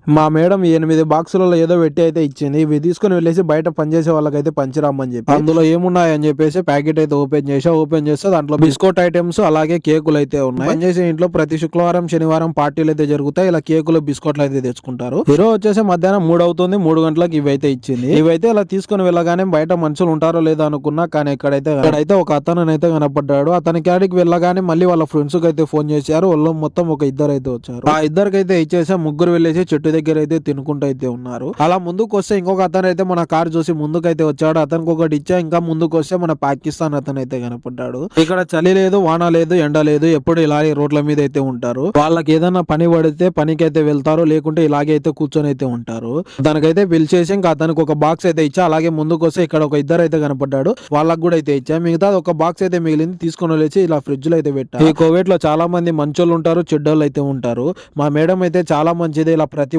మా మేడం 8 బాక్సులలో ఏదో పెట్టి అయితే ఇచ్చింది. ఇవి తీసుకుని వెళ్ళేసి బయట పనిచేసే వాళ్ళకైతే పంచిరమ్మని చెప్పి, అందులో ఏమున్నాయని చెప్పేసి ప్యాకెట్ అయితే ఓపెన్ చేస్తే దాంట్లో బిస్కెట్ ఐటమ్స్ అలాగే కేకులు అయితే ఉన్నాయి. పనిచేసే ఇంట్లో ప్రతి శుక్రవారం శనివారం పార్టీలు అయితే జరుగుతాయి. ఇలా కేకులు బిస్కెట్లు అయితే తెచ్చుకుంటారు. ఈరోజు వచ్చేసి మధ్యాహ్నం 3 అవుతుంది. 3 గంటలకు ఇవైతే ఇచ్చింది. ఇవైతే ఇలా తీసుకుని వెళ్ళగానే బయట మనుషులు ఉంటారో లేదో అనుకున్నా, కానీ ఇక్కడైతే ఒక అతను అయితే కనపడ్డాడు. అతని కాడికి వెళ్ళగానే మళ్ళీ వాళ్ళ ఫ్రెండ్స్ కి అయితే ఫోన్ చేశారు. వాళ్ళు మొత్తం ఒక ఇద్దరు అయితే వచ్చారు. ఆ ఇద్దరికైతే ఇచ్చేసా. ముగ్గురు వెళ్ళేసి చెట్టు దగ్గర అయితే తినుకుంటూ అయితే ఉన్నారు. అలా ముందుకు వస్తే ఇంకొక అతను అయితే మన కార్ చూసి ముందుకైతే వచ్చాడు. అతనికి ఒకటి ఇచ్చా. ఇంకా ముందుకు వస్తే మన పాకిస్తాన్ అతను అయితే కనపడ్డాడు. ఇక్కడ చలి లేదు, వాన లేదు, ఎండ లేదు, ఎప్పుడు ఇలాగే రోడ్ల మీద అయితే ఉంటారు. వాళ్ళకి ఏదైనా పని పడితే పనికైతే వెళ్తారు, లేకుంటే ఇలాగే అయితే కూర్చొని అయితే ఉంటారు. దానికైతే పిలిచేసి ఇంకా అతనికి ఒక బాక్స్ అయితే ఇచ్చా. అలాగే ముందుకు వస్తే ఇక్కడ ఒక ఇద్దరు అయితే కనపడ్డాడు. వాళ్ళకి కూడా అయితే ఇచ్చా. మిగతా ఒక బాక్స్ అయితే మిగిలింది, తీసుకొని వెళ్ళి ఇలా ఫ్రిడ్జ్ లో అయితే పెట్టా. ఈ కోవిడ్ లో చాలా మంది మంచోళ్ళు ఉంటారు, చెడ్డోళ్ళు అయితే ఉంటారు. మా మేడం అయితే చాలా మంచిది. ఇలా ప్రతి